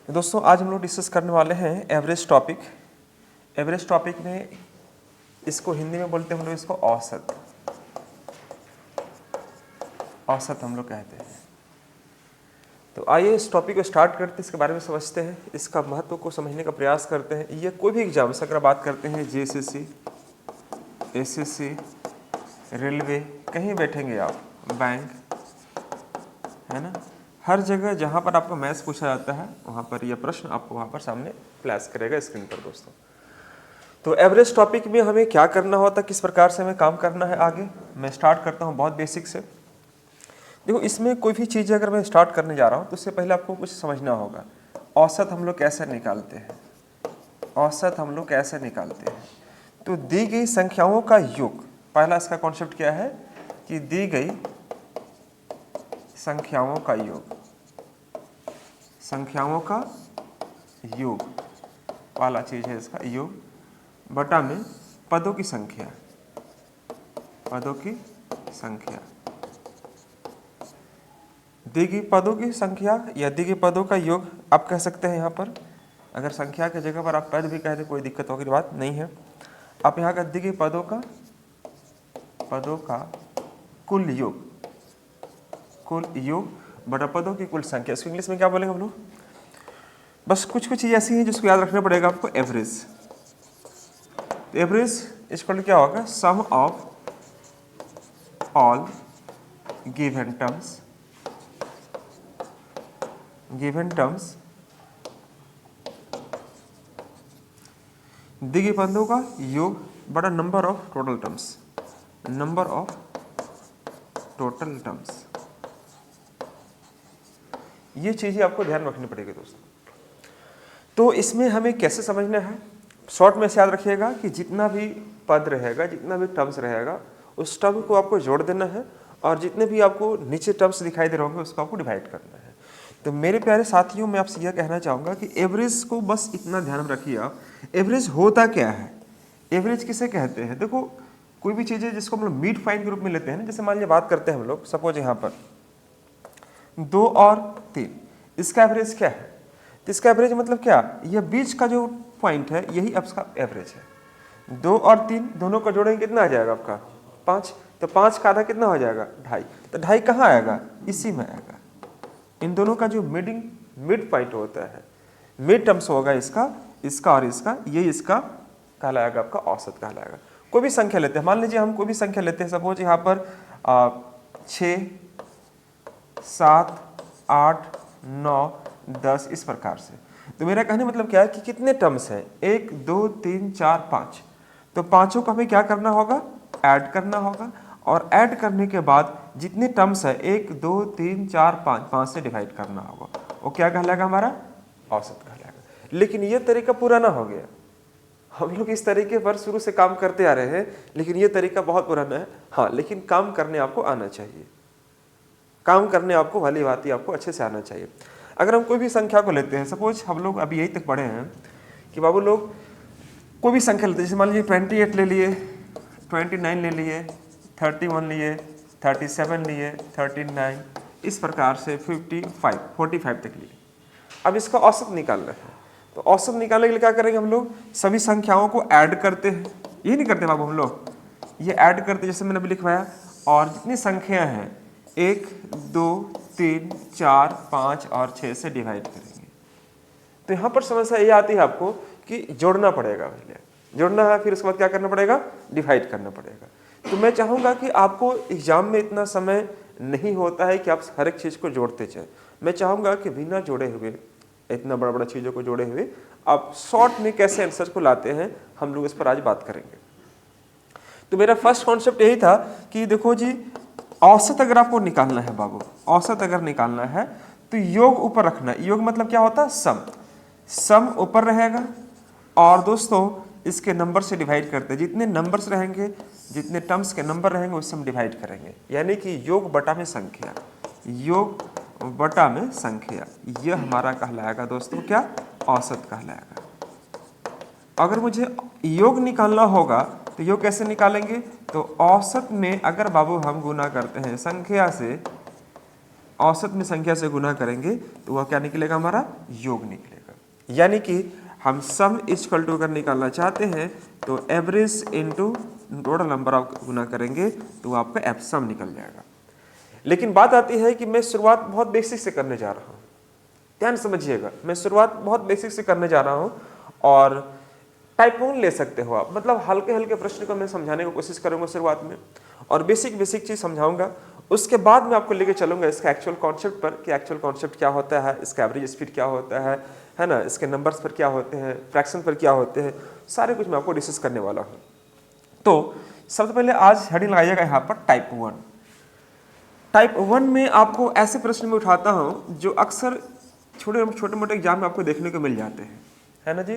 दोस्तों आज हम लोग डिस्कस करने वाले हैं एवरेज टॉपिक। एवरेज टॉपिक में इसको हिंदी में बोलते हैं हम लोग इसको औसत। औसत हम लोग कहते हैं। तो आइए इस टॉपिक को स्टार्ट करते हैं, इसके बारे में समझते हैं, इसका महत्व को समझने का प्रयास करते हैं। ये कोई भी एग्जाम से अगर बात करते हैं जेएसएससी, एसएससी, रेलवे, कहीं बैठेंगे आप, बैंक, है ना, हर जगह जहाँ पर आपका मैथ्स पूछा जाता है वहाँ पर यह प्रश्न आपको वहाँ पर सामने फ्लैश करेगा स्क्रीन पर। दोस्तों तो एवरेज टॉपिक में हमें क्या करना होता है, किस प्रकार से हमें काम करना है, आगे मैं स्टार्ट करता हूँ बहुत बेसिक से। देखो इसमें कोई भी चीज़ अगर मैं स्टार्ट करने जा रहा हूँ तो उससे पहले आपको कुछ समझना होगा। औसत हम लोग कैसे निकालते हैं, औसत हम लोग कैसे निकालते हैं। तो दी गई संख्याओं का योग, पहला इसका कॉन्सेप्ट क्या है कि दी गई संख्याओं का योग, संख्याओं का योग वाला चीज है इसका योग, बटा में पदों की संख्या, पदों की संख्या, दी गई पदों की संख्या या दी गई पदों का योग आप कह सकते हैं। यहाँ पर अगर संख्या की जगह पर आप पद भी कह दें कोई दिक्कत होगी बात नहीं है। आप यहाँ का दी गई पदों का कुल योग, कुल योग बटा पदों की कुल संख्या, इसको इंग्लिश में क्या बोलेंगे हम लोग। बस कुछ कुछ चीज़ ऐसी हैं जिसको याद रखना पड़ेगा आपको। एवरेज, एवरेज इक्वल क्या होगा, sum of all given terms, given terms, दी गई पदों का योग बटा number of total terms, number of total terms. ये चीज़ें आपको ध्यान रखनी पड़ेगी दोस्तों। तो इसमें हमें कैसे समझना है, शॉर्ट में से याद रखिएगा कि जितना भी पद रहेगा, जितना भी टर्म्स रहेगा, उस टर्म को आपको जोड़ देना है और जितने भी आपको नीचे टर्म्स दिखाई दे रहे होंगे उसको आपको डिवाइड करना है। तो मेरे प्यारे साथियों, मैं आपसे यह कहना चाहूँगा कि एवरेज को बस इतना ध्यान रखिए आप, एवरेज होता क्या है, एवरेज किसे कहते हैं। देखो कोई भी चीज़ है जिसको हम लोग मिड पॉइंट के रूप में लेते हैं ना, जैसे मान लीजिए बात करते हैं हम लोग, सपोज यहाँ पर 2 और 3, इसका एवरेज क्या है। तो इसका एवरेज मतलब क्या, यह बीच का जो पॉइंट है यही आपका एवरेज है। 2 और 3 दोनों का जोड़ेंगे कितना आ जाएगा आपका 5, तो 5 का आधा कितना हो जाएगा 2.5, तो 2.5 कहाँ आएगा, इसी में आएगा। इन दोनों का जो मिड पॉइंट होता है, मिड टर्म्स होगा इसका, इसका और इसका, ये इसका कहलाएगा आपका औसत कहलाएगा। कोई भी संख्या लेते हैं, मान लीजिए हम कोई भी संख्या लेते हैं, सपोज यहाँ पर 6, 7, 8, 9, 10 इस प्रकार से। तो मेरा कहने मतलब क्या है कि कितने टर्म्स हैं, 1, 2, 3, 4, 5, तो पांचों को हमें क्या करना होगा, ऐड करना होगा, और ऐड करने के बाद जितने टर्म्स है 1, 2, 3, 4, 5, 5 से डिवाइड करना होगा, वो क्या कहलाएगा हमारा औसत कहलाएगा। लेकिन ये तरीका पुराना हो गया, हम लोग इस तरीके पर शुरू से काम करते आ रहे हैं, लेकिन ये तरीका बहुत पुराना है। हाँ, लेकिन काम करने आपको आना चाहिए, काम करने आपको भली भांति आपको अच्छे से आना चाहिए। अगर हम कोई भी संख्या को लेते हैं, सपोज हम लोग अभी यही तक पढ़े हैं कि बाबू लोग कोई भी संख्या लेते हैं, जैसे मान लीजिए 28 ले लिए, 29 ले लिए, 31 लिए, 37 लिए, 39, इस प्रकार से 45 तक लिए। अब इसका औसत निकालना है, तो औसत निकालने के लिए क्या करेंगे हम लोग, सभी संख्याओं को ऐड करते हैं। ये नहीं करते बाबू हम लोग, ये ऐड करते जैसे मैंने अभी लिखवाया, और जितनी संख्या हैं 1, 2, 3, 4, 5 और 6 से डिवाइड करेंगे। तो यहाँ पर समस्या ये आती है आपको कि जोड़ना पड़ेगा, पहले जोड़ना है, फिर उसके बाद क्या करना पड़ेगा, डिवाइड करना पड़ेगा। तो मैं चाहूँगा कि आपको एग्जाम में इतना समय नहीं होता है कि आप हर एक चीज़ को जोड़ते जाएं। मैं चाहूँगा कि बिना जोड़े हुए, इतना बड़ा बड़ा चीज़ों को जोड़े हुए आप शॉर्ट में कैसे आंसर को लाते हैं, हम लोग इस पर आज बात करेंगे। तो मेरा फर्स्ट कॉन्सेप्ट यही था कि देखो जी, औसत अगर आपको निकालना है बाबू, औसत अगर निकालना है तो योग ऊपर रखना है। योग मतलब क्या होता है, सम, सम ऊपर रहेगा, और दोस्तों इसके नंबर से डिवाइड करते हैं, जितने नंबर्स रहेंगे, जितने टर्म्स के नंबर रहेंगे उससे हम डिवाइड करेंगे, यानी कि योग बटा में संख्या, योग बटा में संख्या, यह हमारा कहलाएगा दोस्तों क्या, औसत कहलाएगा। अगर मुझे योग निकालना होगा तो योग कैसे निकालेंगे, तो औसत में अगर बाबू हम गुना करते हैं संख्या से, औसत में संख्या से गुना करेंगे तो वह क्या निकलेगा, हमारा योग निकलेगा। यानी कि हम सम इक्वल टू अगर निकालना चाहते हैं तो average into total number of गुना करेंगे तो आपका एफ सम निकल जाएगा। लेकिन बात आती है कि मैं शुरुआत बहुत बेसिक से करने जा रहा हूँ, ध्यान समझिएगा, मैं शुरुआत बहुत बेसिक से करने जा रहा हूँ और टाइप 1 ले सकते हो आप, मतलब हल्के हल्के प्रश्न को मैं समझाने की कोशिश करूंगा शुरुआत में और बेसिक चीज़ समझाऊंगा। उसके बाद मैं आपको लेके चलूंगा इसका एक्चुअल कॉन्सेप्ट पर कि एक्चुअल कॉन्सेप्ट क्या होता है, इसका एवरेज स्पीड क्या होता है ना, इसके नंबर्स पर क्या होते हैं, फ्रैक्शन पर क्या होते हैं, सारे कुछ मैं आपको डिस्कस करने वाला हूँ। तो सबसे पहले आज हेडिंग लगाइएगा यहाँ पर टाइप 1। टाइप 1 में आपको ऐसे प्रश्न में उठाता हूँ जो अक्सर छोटे मोटे एग्जाम में आपको देखने को मिल जाते हैं, है ना जी।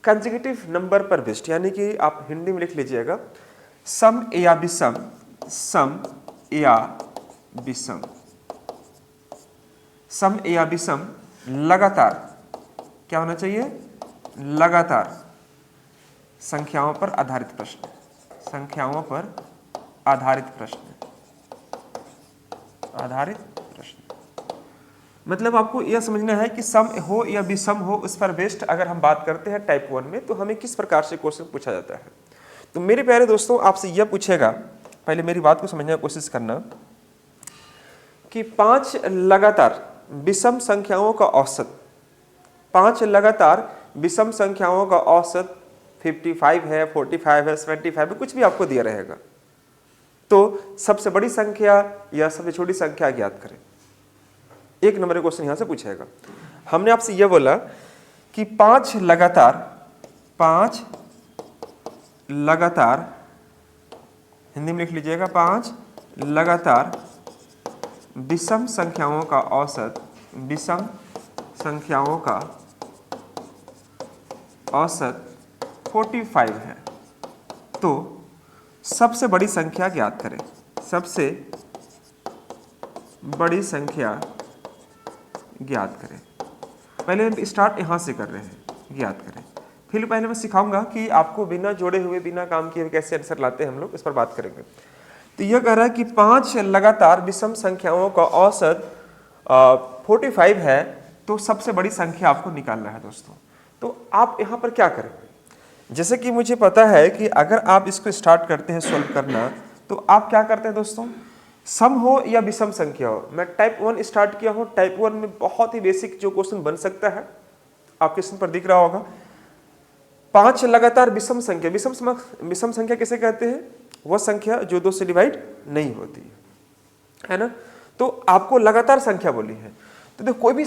कंसेक्यूटिव नंबर पर बेस्ड, यानी कि आप हिंदी में लिख लीजिएगा सम या विषम, सम या विषम, सम या विषम लगातार क्या होना चाहिए, लगातार संख्याओं पर आधारित प्रश्न, संख्याओं पर आधारित प्रश्न, आधारित प्रश्न। मतलब आपको यह समझना है कि सम हो या विषम हो उस पर बेस्ड अगर हम बात करते हैं टाइप 1 में तो हमें किस प्रकार से क्वेश्चन पूछा जाता है। तो मेरे प्यारे दोस्तों आपसे यह पूछेगा, पहले मेरी बात को समझने की कोशिश करना, कि 5 लगातार विषम संख्याओं का औसत, 5 लगातार विषम संख्याओं का औसत 55 है, 45 है, 75 है, कुछ भी आपको दिया रहेगा। तो सबसे बड़ी संख्या या सबसे छोटी संख्या ज्ञात करें। एक नंबर का क्वेश्चन यहां से पूछेगा। हमने आपसे यह बोला कि 5 लगातार हिंदी में लिख लीजिएगा, 5 लगातार विषम संख्याओं का औसत, विषम संख्याओं का औसत 45 है, तो सबसे बड़ी संख्या ज्ञात करें। सबसे बड़ी संख्या ज्ञात करें। पहले हम स्टार्ट यहां से कर रहे हैं, ज्ञात करें। फिर पहले मैं सिखाऊंगा कि आपको बिना जोड़े हुए, बिना काम किए कैसे आंसर लाते हैं हम लोग, इस पर बात करेंगे। तो यह कह रहा है कि 5 लगातार विषम संख्याओं का औसत 45 है, तो सबसे बड़ी संख्या आपको निकालना है दोस्तों। तो आप यहाँ पर क्या करें, जैसे कि मुझे पता है कि अगर आप इसको स्टार्ट करते हैं सॉल्व करना तो आप क्या करते हैं दोस्तों, सम हो या विषम संख्या हो। मैं टाइप 1 स्टार्ट किया हूँ। टाइप 1 में बहुत ही बेसिक जो क्वेश्चन बन सकता है आपके स्क्रीन पर दिख रहा होगा, 5 लगातार विषम संख्या। विषम संख्या किसे कहते हैं, वह संख्या जो 2 से डिवाइड नहीं होती है ना। तो आपको लगातार संख्या बोली है, तो देखो कोई भी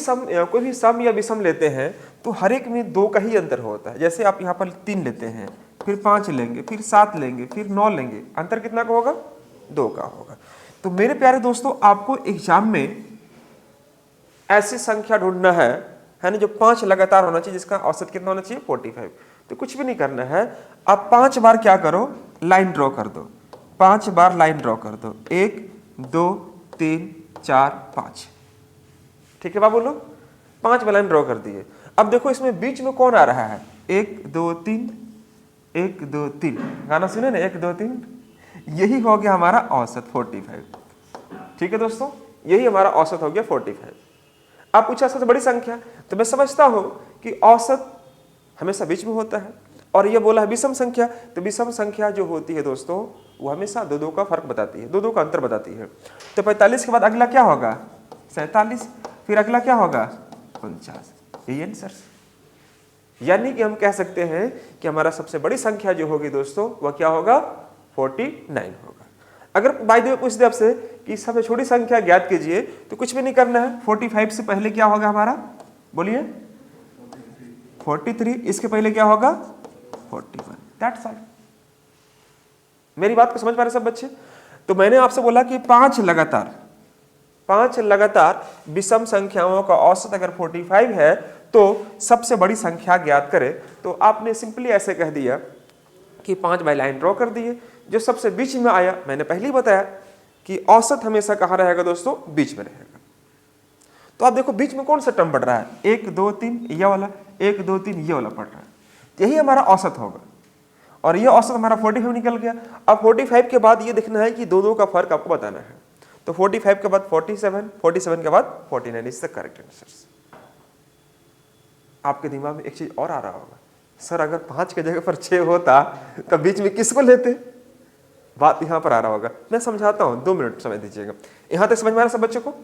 सम या विषम लेते हैं तो हर एक में 2 का ही अंतर होता है। जैसे आप यहाँ पर 3 लेते हैं, फिर 5 लेंगे, फिर 7 लेंगे, फिर 9 लेंगे, अंतर कितना का होगा, 2 का होगा। तो मेरे प्यारे दोस्तों आपको एग्जाम में ऐसी संख्या ढूंढना है ना, जो 5 लगातार होना चाहिए, जिसका औसत कितना होना चाहिए, 45। तो कुछ भी नहीं करना है, आप 5 बार क्या करो, लाइन ड्रॉ कर दो, 5 बार लाइन ड्रॉ कर दो, 1 2 3 4 5, ठीक है बाबू लोग, 5 बार लाइन ड्रॉ कर दिए। अब देखो इसमें बीच में कौन आ रहा है, 1 2 3, 1 2 3, गाना सुने ना, 1 2 3, यही हो गया हमारा औसत 45। ठीक है दोस्तों, यही हमारा औसत हो गया 45। आप पूछा सबसे बड़ी संख्या, तो मैं समझता हूं कि औसत हमेशा बीच में होता है, और ये बोला है विषम संख्या, तो विषम संख्या जो होती है दोस्तों वो हमेशा 2 का फर्क बताती है, 2 का अंतर बताती है। तो 45 के बाद अगला क्या होगा, 47, फिर अगला क्या होगा, 49। यही आंसर। यानी कि हम कह सकते हैं कि हमारा सबसे बड़ी संख्या जो होगी दोस्तों वह क्या होगा, 49 होगा। अगर बाय द वे पूछ दे आपसे कि सबसे छोटी संख्या ज्ञात कीजिए, तो कुछ भी नहीं करना है, 45 से पहले क्या होगा हमारा, बोलिए 43, इसके पहले क्या होगा 41, दैट्स ऑल। मेरी बात को समझ पा रहे सब बच्चे। तो मैंने आपसे बोला कि 5 लगातार विषम संख्याओं का औसत अगर 45 है तो सबसे बड़ी संख्या ज्ञात करें। तो आपने सिंपली ऐसे कह दिया कि 5 बाय लाइन ड्रॉ कर दिए, जो सबसे बीच में आया, मैंने पहले ही बताया कि औसत हमेशा कहाँ रहेगा दोस्तों, बीच में रहेगा। तो आप देखो बीच में कौन सा टर्म बढ़ रहा है, 1 2 3 ये वाला, 1 2 3 ये वाला पढ़ रहा है, यही हमारा औसत होगा। और ये औसत हमारा 45 निकल गया। अब 45 के बाद ये देखना है कि 2 का फर्क आपको बताना है। तो 45 के बाद 47, 47 के बाद 49 इज द करेक्ट आंसर। आपके दिमाग में एक चीज और आ रहा होगा, सर अगर 5 के जगह पर 6 होता तो बीच में किसको लेते? बात यहां पर आ रहा होगा, मैं समझाता हूं, 2 मिनट समय दीजिएगा। यहां तक समझ में आ रहा सब बच्चों को?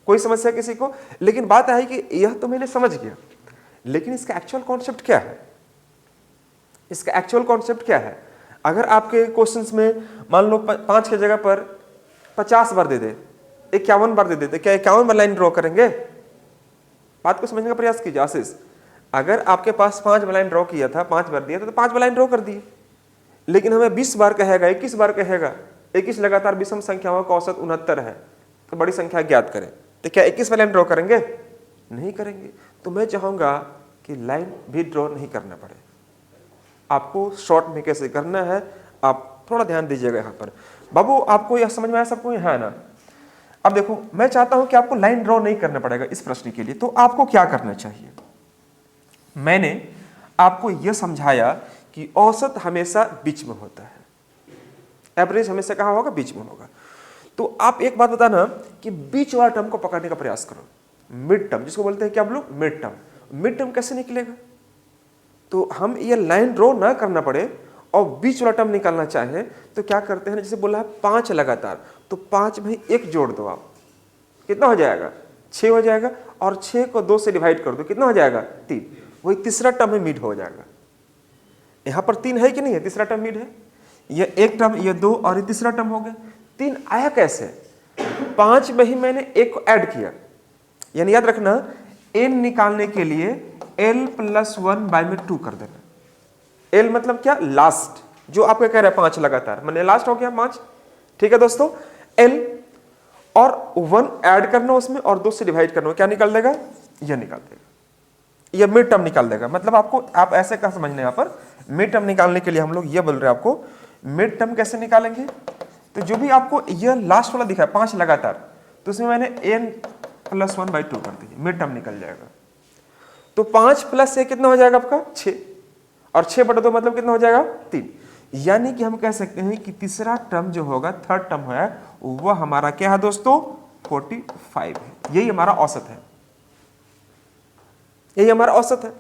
कोई समस्या किसी को? लेकिन बात है कि यह तो मैंने समझ गया, लेकिन इसका एक्चुअल कॉन्सेप्ट क्या है? इसका एक्चुअल कॉन्सेप्ट क्या है? अगर आपके क्वेश्चंस में मान लो 5 की जगह पर 50 बार दे दे, 51 बार दे देते, क्या 51 बार लाइन ड्रॉ करेंगे? बात को समझने का प्रयास कीजिए आशीष। अगर आपके पास 5 बार लाइन ड्रॉ किया था, 5 बार दिया था, तो 5 बार लाइन ड्रॉ कर दिए। लेकिन हमें 20 बार कहेगा, 21 बार कहेगा, 21 लगातार विषम संख्याओं का औसत 69 है, तो बड़ी संख्या ज्ञात करें, तो क्या 21 बार लाइन ड्रॉ करेंगे? नहीं करेंगे। तो मैं चाहूंगा कि लाइन भी ड्रॉ नहीं करना पड़े। आपको शॉर्ट में कैसे करना है आप थोड़ा ध्यान दीजिएगा यहाँ पर। बाबू आपको यह समझ में आया सबको? है ना? अब देखो, मैं चाहता हूं कि आपको लाइन ड्रॉ नहीं करना पड़ेगा इस प्रश्न के लिए। तो आपको क्या करना चाहिए? मैंने आपको यह समझाया कि औसत हमेशा बीच में होता है, एवरेज हमेशा कहां होगा? बीच में होगा। तो आप एक बात बताना कि बीच वाला टर्म को पकड़ने का प्रयास करो, मिड टर्म जिसको बोलते हैं क्या आप लोग? Mid term. मिड टर्म कैसे निकलेगा? तो हम ये लाइन ड्रॉ ना करना पड़े और बीच वाला टर्म निकालना चाहे तो क्या करते हैं, जैसे बोला है 5 लगातार, तो 5 में 1 जोड़ दो आप, कितना हो जाएगा? 6 हो जाएगा। और 6 को 2 से डिवाइड कर दो, कितना हो जाएगा? 3। वही तीसरा टर्म में मिड हो जाएगा। यहां पर 3 है कि नहीं है? तीसरा टर्म मिड है। ये एक टर्म, ये 2 और ये तीसरा टर्म हो गया। 3 आया कैसे? 5 में ही मैंने 1 को ऐड किया। यानी याद रखना, n निकालने के लिए l + 1 में 2 कर देना। l मतलब क्या? लास्ट, जो आपको कह रहा है 5 लगातार, मैंने लास्ट हो गया 5। ठीक है दोस्तों, l और 1 ऐड करना उसमें और 2 से डिवाइड करना, क्या निकाल देगा? यह निकाल देगा, यह मिड टर्म निकाल देगा। मतलब आपको, आप ऐसे क्या समझना है यहाँ पर, मिड टर्म निकालने के लिए हम लोग ये बोल रहे हैं आपको मिड टर्म कैसे निकालेंगे। तो जो भी आपको यह लास्ट वाला दिखा है 5 लगातार, तो उसमें मैंने n + 1/2 कर दिया, मिड टर्म निकल जाएगा। तो 5 + 1 कितना हो जाएगा आपका? 6, और 6/2 मतलब कितना हो जाएगा? 3। यानी कि हम कह सकते हैं कि तीसरा टर्म जो होगा, थर्ड टर्म है, वह हमारा क्या है दोस्तों? 45 है। यही हमारा औसत है, यही हमारा औसत है।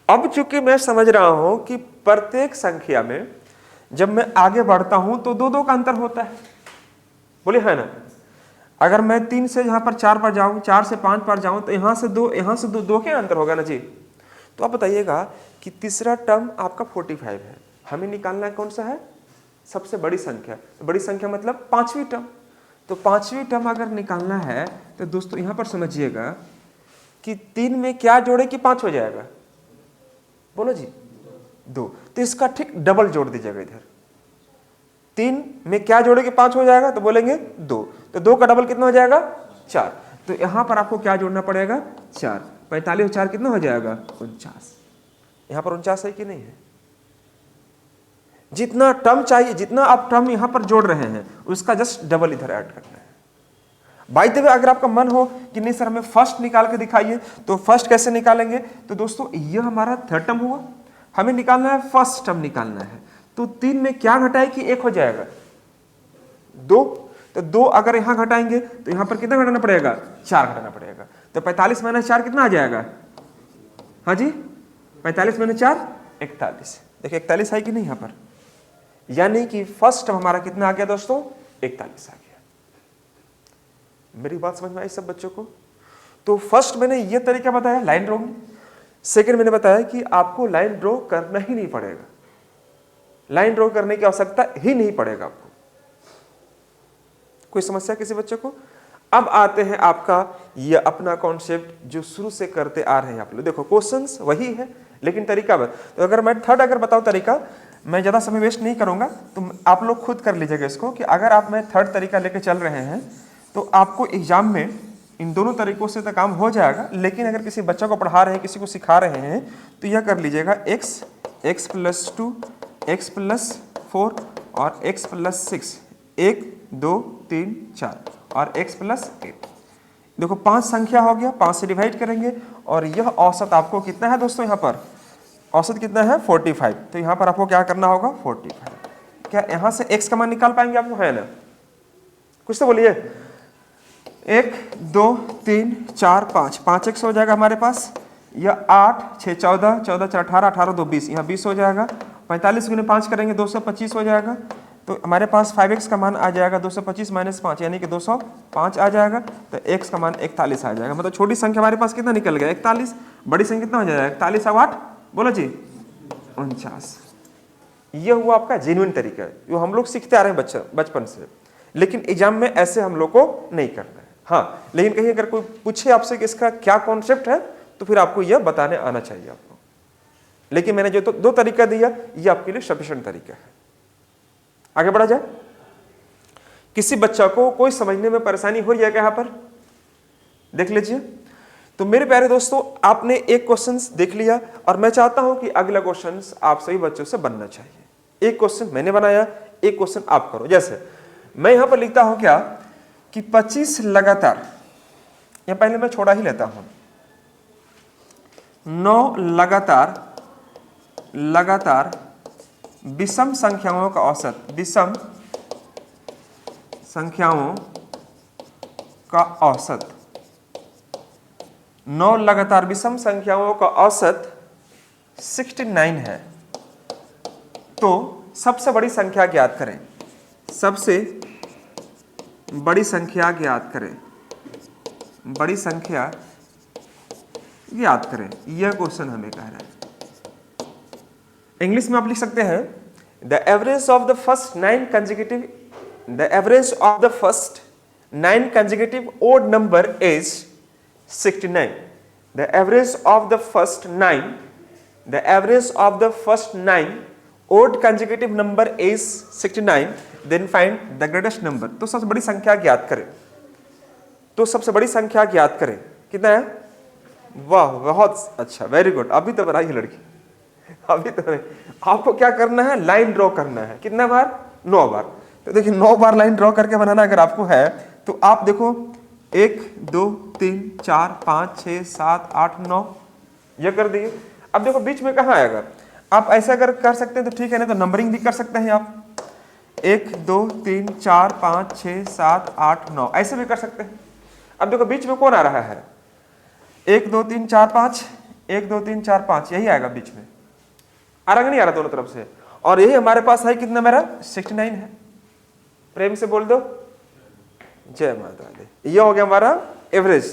अब चूंकि मैं समझ रहा हूं कि प्रत्येक संख्या में जब मैं आगे बढ़ता हूं तो 2-2 का अंतर होता है, बोले है ना? अगर मैं 3 से यहां पर 4 पर जाऊं, 4 से 5 पर जाऊं, तो यहां से 2, यहां से 2 के अंतर होगा ना जी। तो आप बताइएगा कि तीसरा टर्म आपका 45 है, हमें निकालना कौन सा है? सबसे बड़ी संख्या। तो बड़ी संख्या मतलब 5वीं टर्म। तो 5वीं टर्म अगर निकालना है तो दोस्तों यहां पर समझिएगा कि 3 में क्या जोड़े कि 5 हो जाएगा? बोलो जी, 2। तो इसका ठीक डबल जोड़ दीजिएगा इधर। 3 में क्या जोड़े कि 5 हो जाएगा? तो बोलेंगे 2। तो 2 का डबल कितना हो जाएगा? 4। तो यहां पर आपको क्या जोड़ना पड़ेगा? 4। 45 और 4 कितना हो जाएगा? 49। यहां पर 49 है कि नहीं है? जितना टर्म चाहिए, जितना आप टर्म यहां पर जोड़ रहे हैं, उसका जस्ट डबल इधर ऐड करना है। बाय द वे, अगर आपका मन हो कि नहीं सर हमें फर्स्ट निकाल के दिखाइए, तो फर्स्ट कैसे निकालेंगे? तो दोस्तों ये हमारा थर्ड टर्म हुआ, हमें निकालना है फर्स्ट टर्म निकालना है। तो 3 में क्या घटाए कि 1 हो जाएगा? 2। तो 2 अगर यहां घटाएंगे तो यहां पर कितना घटाना पड़ेगा? 4 घटाना पड़ेगा। तो 45 - 4 कितना आ जाएगा? हाँ जी, 45 - 4 41। देखिए 41 है कि नहीं यहां पर? यानी कि फर्स्ट टर्म हमारा कितना आ गया दोस्तों? 41 आ गया। मेरी बात समझ में आई सब बच्चों को? तो फर्स्ट मैंने ये तरीका बताया लाइन ड्रॉ में। सेकंड मैंने बताया कि आपको लाइन ड्रॉ करना ही नहीं पड़ेगा, लाइन ड्रॉ करने की आवश्यकता ही नहीं पड़ेगा आपको। कोई समस्या किसी बच्चे को? अब आते हैं आपका ये अपना कॉन्सेप्ट जो शुरू से करते आ रहे हैं आप लोग। देखो क्वेश्चंस वही है लेकिन तरीका बता। तो अगर मैं थर्ड अगर बताऊं तरीका, मैं ज्यादा समय वेस्ट नहीं करूंगा, तो आप लोग खुद कर लीजिएगा इसको कि अगर आप मैं थर्ड तरीका लेके चल रहे हैं तो आपको एग्जाम में इन दोनों तरीकों से तो काम हो जाएगा। लेकिन अगर किसी बच्चा को पढ़ा रहे हैं, किसी को सिखा रहे हैं, तो यह कर लीजिएगा x, x + 2, x + 4 और x + 6, 1 2 3 4 और x + 8। देखो 5 संख्या हो गया, 5 से डिवाइड करेंगे और यह औसत आपको कितना है दोस्तों? यहाँ पर औसत कितना है? 45। तो यहाँ पर आपको क्या करना होगा? 45। क्या यहाँ से x का मान निकाल पाएंगे आप? है ना? कुछ तो बोलिए। 1 2 3 4 5, 5x हो जाएगा हमारे पास, यह 8 6 14, 14 4 18, 18 2 20, यहाँ 20 हो जाएगा। 45 गुने 5 करेंगे 225 हो जाएगा। तो हमारे पास 5x का मान आ जाएगा 225 - 5 यानी कि 205 आ जाएगा। तो x का मान 41 आ जाएगा। मतलब छोटी संख्या हमारे पास कितना निकल गया 41, बड़ी संख्या कितना हो जाएगा 41 और 8 बोलो जी 49। ये हुआ आपका जेन्युइन तरीका, जो हम लोग सीखते आ रहे हैं बचपन से, लेकिन एग्जाम में ऐसे हम लोग को नहीं करना है। हाँ, लेकिन कहीं अगर कोई पूछे आपसे कि इसका क्या कॉन्सेप्ट है तो फिर आपको यह बताने आना चाहिए आपको। लेकिन मैंने जो दो तरीका दिया ये आपके लिए सफिशिएंट तरीका है। आगे बढ़ा जाए। किसी बच्चा को कोई समझने में परेशानी हो जाएगा यहाँ पर देख लीजिए। तो मेरे प्यारे दोस्तों, आपने एक क्वेश्चन देख लिया और मैं चाहता हूं कि अगला क्वेश्चन आप सभी बच्चों से बनना चाहिए। एक क्वेश्चन मैंने बनाया, एक क्वेश्चन आप करो। जैसे मैं यहां पर लिखता हूं क्या कि 25 लगातार, या पहले मैं छोड़ा ही लेता हूं, 9 लगातार विषम संख्याओं का औसत, विषम संख्याओं का औसत, 9 लगातार विषम संख्याओं का औसत 69 है। तो सबसे बड़ी संख्या ज्ञात करें, सबसे बड़ी संख्या ज्ञात करें, बड़ी संख्या ज्ञात करें, यह क्वेश्चन हमें कह रहा है। इंग्लिश में आप लिख सकते हैं the average of the first 9 consecutive, the average of the first 9 consecutive odd number is 69. The average of the first 9, the average of the first 9 odd consecutive number is 69. Then find the greatest number. तो सबसे बड़ी संख्या ज्ञात करें, तो सबसे बड़ी संख्या ज्ञात करें। कितना है? वाह, बहुत अच्छा, वेरी गुड। अभी तो बनाई है लड़की, अभी तो नहीं। आपको क्या करना है, लाइन ड्रॉ करना है। कितना बार? 9 बार। तो देखिए 9 बार लाइन ड्रॉ करके बनाना अगर आपको है तो आप देखो 1 2 3 4 5 6 7 8 9 ये कर दिए। अब देखो बीच में कहाँ आएगा, आप ऐसा अगर कर सकते हैं तो ठीक है, नहीं तो नंबरिंग भी कर सकते हैं आप। 1 2 3 4 5 6 7 8 9 ऐसे भी कर सकते हैं। अब देखो बीच में कौन आ रहा है, 1 2 3 4 5, 1 2 3 4 5 यही आएगा बीच में। आ रहा नहीं आ रहा दोनों तरफ से, और यही हमारे पास है कितना मेरा 69 है। प्रेम से बोल दो जय माता दी। यह हो गया हमारा एवरेज।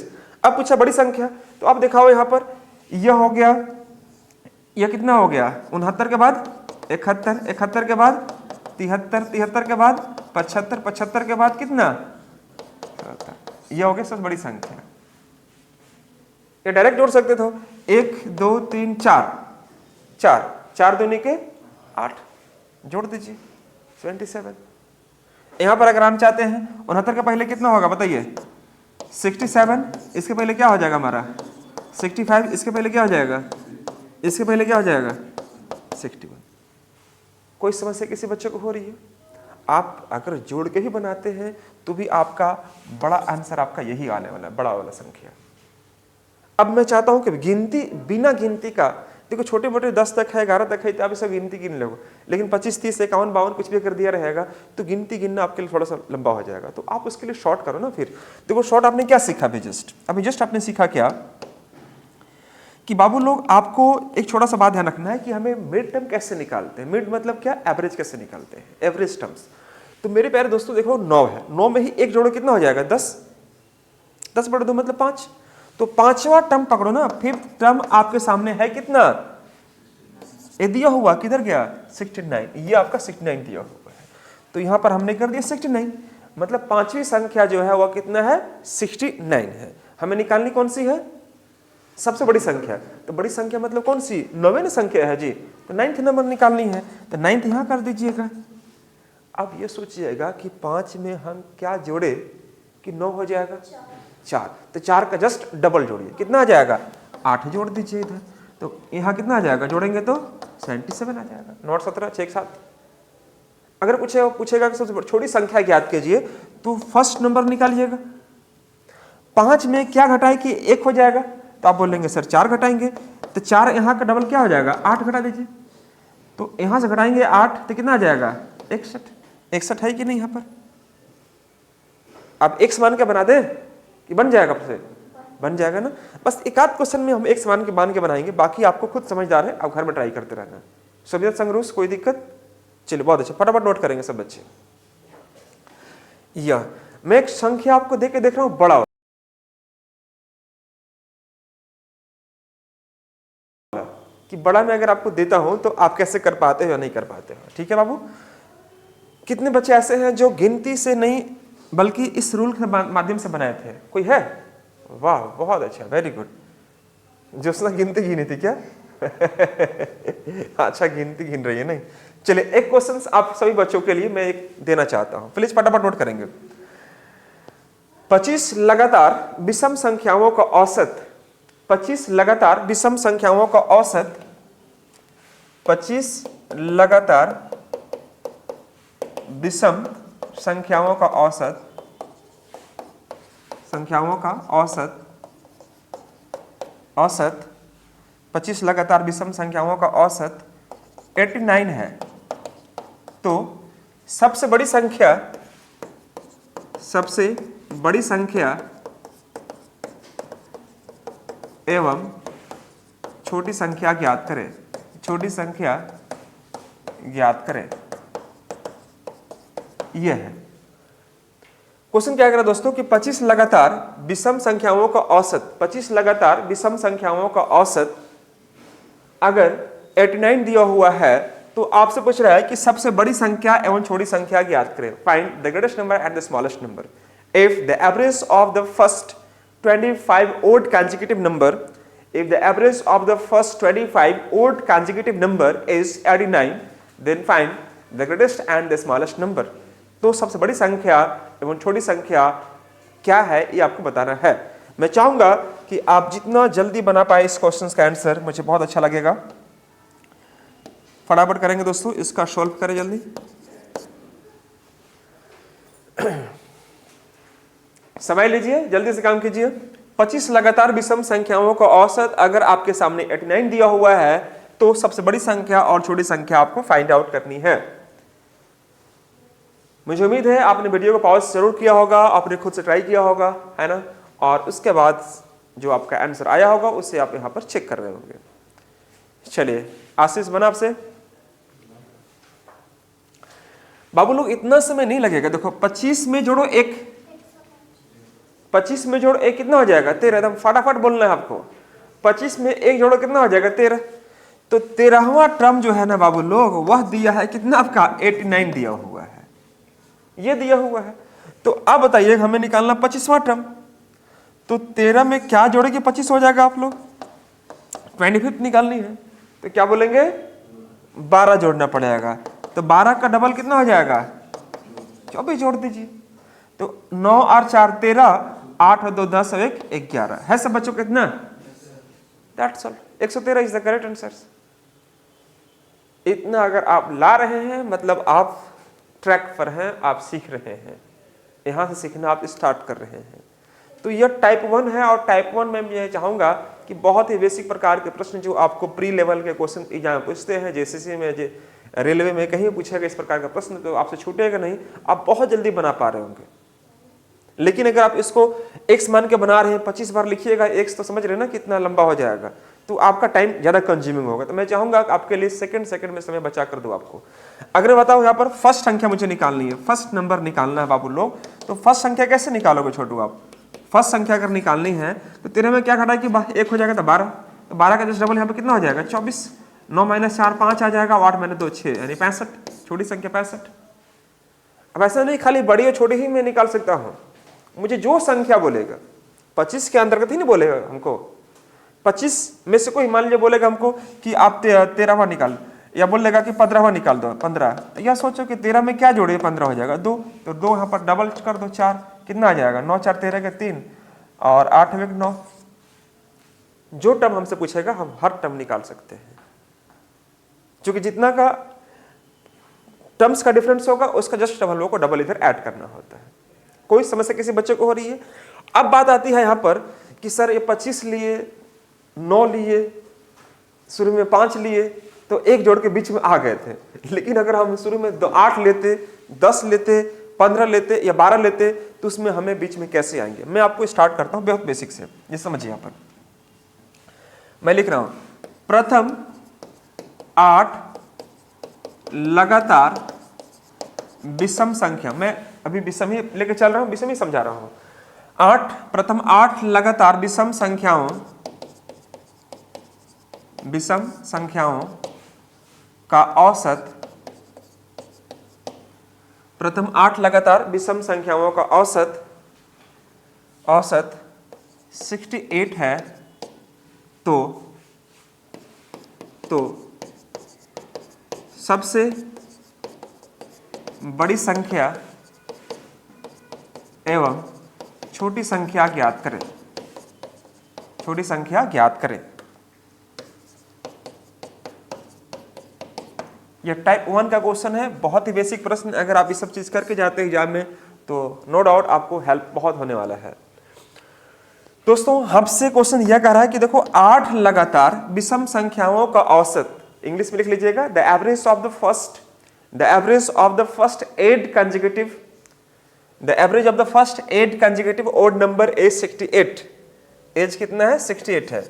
अब पूछा बड़ी संख्या, तो आप दिखाओ यहां पर, यह हो गया, यह कितना हो गया 69 के बाद 71, 71 के बाद 73, 73 के बाद 75, 75 के बाद कितना 77। यह हो गया सबसे बड़ी संख्या। ये डायरेक्ट जोड़ सकते थे, 1 2 3 4, 4 दूनी के 8 जोड़ दीजिए 27। यहां पर अगर हम चाहते हैं 69 के पहले कितना होगा बताइए 67, इसके पहले क्या हो जाएगा हमारा 65, इसके पहले क्या हो जाएगा, इसके पहले क्या हो जाएगा 61। कोई समस्या किसी बच्चे को हो रही है? आप अगर जोड़ के ही बनाते हैं तो भी आपका बड़ा आंसर आपका यही आने वाला है, बड़ा वाला संख्या। अब मैं चाहता हूं कि गिनती, बिना गिनती का, देखो छोटे मोटे 10 तक है 11 तक है तो आप इसे गिनती गिन लो, लेकिन 25 30 51 52 कुछ भी कर दिया रहेगा तो गिनती गिनना आपके लिए थोड़ा सा लंबा हो जाएगा। तो आप उसके लिए शॉर्ट करो ना। फिर देखो शॉर्ट आपने क्या सीखा अभी जस्ट आपने सीखा क्या कि बाबू लोग आपको एक छोटा सा बात ध्यान रखना है कि हमें मिड टर्म कैसे निकालते हैं। मिड मतलब क्या, एवरेज कैसे निकालते हैं, एवरेज टर्म्स। तो मेरे प्यारे दोस्तों देखो 9 है, 9 में ही एक जोड़ो कितना हो जाएगा 10, 10 बटे 2 मतलब 5। तो 5वां टर्म पकड़ो ना, 5th टर्म आपके सामने है कितना, ये दिया हुआ किधर गया 69, ये आपका 69 दिया हुआ है। तो यहां पर हमने कर दिया 69, मतलब 5वीं संख्या जो है वह कितना है 69 है। हमें निकालनी कौन सी है, सबसे बड़ी संख्या। तो बड़ी संख्या मतलब कौन सी, 9वीं संख्या है जी, तो 9th नंबर निकालनी है, तो 9th यहां कर दीजिएगा। अब ये सोचिएगा कि 5 में हम क्या जोड़े कि 9 हो जाएगा 4, तो 4 का जस्ट डबल जोड़िए, कितना आ जाएगा 8 जोड़ दीजिए इधर, तो यहाँ कितना आ जाएगा, जोड़ेंगे तो 77 आ जाएगा। 9 17 6 7। अगर पूछेगा कि सबसे छोटी संख्या ज्ञात कीजिए तो फर्स्ट नंबर निकालिएगा। 5 में क्या घटाए कि 1 हो जाएगा, तो आप बोलेंगे सर 4 घटाएंगे, तो 4 यहाँ का डबल क्या हो जाएगा 8 घटा दीजिए, तो यहाँ से घटाएंगे 8 तो कितना आ जाएगा 61। 61 है कि नहीं यहाँ पर, आप x मान के बना दें कि बन जाएगा? आपसे बन जाएगा ना। बस एक आध क्वेश्चन में हम x मान के बनाएंगे, बाकी आपको खुद समझदार है, आप घर में ट्राई करते रहना। सभ्यता संग्रह कोई दिक्कत? चलिए बहुत अच्छा, फटाफट नोट करेंगे सब बच्चे। यह मैं एक संख्या आपको देख रहा हूं बड़ा, कि बड़ा में अगर आपको देता हूं तो आप कैसे कर पाते हो या नहीं कर पाते हो। ठीक है बाबू? कितने बच्चे ऐसे हैं जो गिनती से नहीं बल्कि इस रूल के माध्यम से बनाए थे? कोई है? वाह बहुत अच्छा, वेरी गुड। जो उसने गिनती गिनी थी क्या? अच्छा गिनती गिन रही है नहीं। चलिए एक क्वेश्चन आप सभी बच्चों के लिए मैं एक देना चाहता हूं, प्लीज फटाफट नोट करेंगे। 25 लगातार विषम संख्याओं का औसत, 25 लगातार विषम संख्याओं का औसत, 25 लगातार विषम संख्याओं का औसत, संख्याओं का औसत, औसत 25 लगातार विषम संख्याओं का औसत 89 है। तो सबसे बड़ी संख्या, सबसे बड़ी संख्या एवं छोटी संख्या ज्ञात करें, छोटी संख्या ज्ञात करें। यह है क्वेश्चन। क्या करा दोस्तों कि 25 लगातार विषम संख्याओं का औसत, 25 लगातार विषम संख्याओं का औसत अगर 89 दिया हुआ है तो आपसे पूछ रहा है कि सबसे बड़ी संख्या एवं छोटी संख्या ज्ञात करें। Find the greatest number and the smallest number if the average of the first 25 odd consecutive number, if the average of the first 25 odd consecutive number is 89, then find the greatest and the smallest number। तो सबसे बड़ी संख्या एवं छोटी संख्या क्या है ये आपको बताना है। मैं चाहूंगा कि आप जितना जल्दी बना पाए इस क्वेश्चन का आंसर, मुझे बहुत अच्छा लगेगा। फटाफट करेंगे दोस्तों, इसका सॉल्व करें जल्दी। समय लीजिए, जल्दी से काम कीजिए। 25 लगातार विषम संख्याओं का औसत अगर आपके सामने 89 दिया हुआ है तो सबसे बड़ी संख्या और छोटी संख्या आपको फाइंड आउट करनी है। मुझे उम्मीद है आपने वीडियो को पॉज जरूर किया होगा, आपने खुद से ट्राई किया होगा, है ना, और उसके बाद जो आपका आंसर आया होगा उसे आप यहां पर चेक कर रहे होंगे। चलिए आशीष बना आपसे। बाबू लोग इतना समय नहीं लगेगा। देखो 25 में जोड़ो एक, 25 में जोड़ो एक कितना हो जाएगा? 13। एकदम फटाफट बोलना है आपको। 25 में एक जोड़ो कितना हो जाएगा? 13। तो 13वां टर्म जो है ना बाबू लोग, वह दिया है कितना आपका? 89 दिया हुआ है, ये दिया हुआ है। तो अब बताइए हमें निकालना 25वां टर्म। तो 13 में क्या जोड़ेंगे 25 हो जाएगा आप लोग? 25 निकालनी है तो क्या बोलेंगे? 12 जोड़ना पड़ेगा। तो 12 का डबल कितना हो जाएगा? 24 जोड़ दीजिए। तो 9 और 4 13, 8 और 2 10 और 1 11 है सब बच्चों कितना? That's all. 113 is the correct answer. इतना अगर आप ला रहे हैं मतलब आप ट्रैक पर हैं, आप सीख रहे हैं। यहां से सीखना आप स्टार्ट कर रहे हैं। तो यह टाइप 1 है और टाइप 1 में मैं चाहूंगा कि बहुत ही बेसिक प्रकार के प्रश्न जो आपको प्री लेवल के क्वेश्चन एग्जाम पूछते हैं, जेसीसी में, रेलवे में कहीं पूछेगा इस प्रकार का प्रश्न तो आपसे छूटेगा नहीं, आप बहुत जल्दी बना पा रहे होंगे। लेकिन अगर आप इसको x मान के बना रहे हैं, 25 बार लिखिएगा x, तो समझ रहे ना कितना लंबा हो जाएगा, तो आपका टाइम ज्यादा कंज्यूमिंग होगा। तो मैं चाहूंगा आपके लिए सेकंड में समय बचा कर दो आपको। अगर बताओ यहाँ पर फर्स्ट संख्या मुझे निकालनी है, फर्स्ट नंबर निकालना है बाबू लोग, तो फर्स्ट संख्या कैसे निकालोगे छोटू आप? फर्स्ट संख्या अगर निकालनी है तो 13 में क्या घटा कि 1 हो जाएगा तो 12, तो 12 का जस्ट डबल यहाँ पे कितना हो जाएगा? 24। 9 - 4 5 आ जाएगा, 8 - 2 6 यानी 65। छोटी संख्या 65। अब ऐसा नहीं खाली बड़ी और छोटी ही मैं निकाल सकता हूँ, मुझे जो संख्या बोलेगा 25 के अंतर्गत ही नहीं बोलेगा हमको। 25 में से कोई मान लीजिए बोलेगा हमको कि आप 13वां निकाल, या बोलेगा कि 15वां निकाल दो 15, तो यह सोचो कि 13 में क्या जोड़े 15 हो जाएगा 2, तो 2 यहाँ पर डबल कर दो 4, कितना आ जाएगा? 9 4 13 के 3 और 8 1 9। जो टर्म हमसे पूछेगा हम हर टर्म निकाल सकते हैं, क्योंकि जितना का टर्म्स का डिफरेंस होगा उसका जस्ट डबल को डबल इधर ऐड करना होता है। कोई समस्या किसी बच्चे को हो रही है? अब बात आती है यहाँ पर कि सर ये 25 लिए, 9 लिए, शुरू में 5 लिए तो एक जोड़ के बीच में आ गए थे, लेकिन अगर हम शुरू में 8 लेते, 10 लेते, 15 लेते या 12 लेते तो उसमें हमें बीच में कैसे आएंगे। मैं आपको स्टार्ट करता हूं बहुत बेसिक से, ये समझिए। यहां पर मैं लिख रहा हूं प्रथम 8 लगातार विषम संख्या, मैं अभी विषम ही लेके चल रहा हूं, विषम ही समझा रहा हूं। प्रथम 8 लगातार विषम संख्याओं का औसत, प्रथम 8 लगातार विषम संख्याओं का औसत 68 है, तो सबसे बड़ी संख्या एवं छोटी संख्या ज्ञात करें। छोटी संख्या ज्ञात करें। यह टाइप 1 का क्वेश्चन है, बहुत ही बेसिक प्रश्न। अगर आप ये सब चीज करके जाते हैं एग्जाम में तो नो डाउट आपको हेल्प बहुत होने वाला है। दोस्तों हमसे क्वेश्चन यह कह रहा है कि देखो 8 लगातार विषम संख्याओं का औसत, इंग्लिश में लिख लीजिएगा the average of the first 8 consecutive odd number is 68। एज कितना है? 68 है।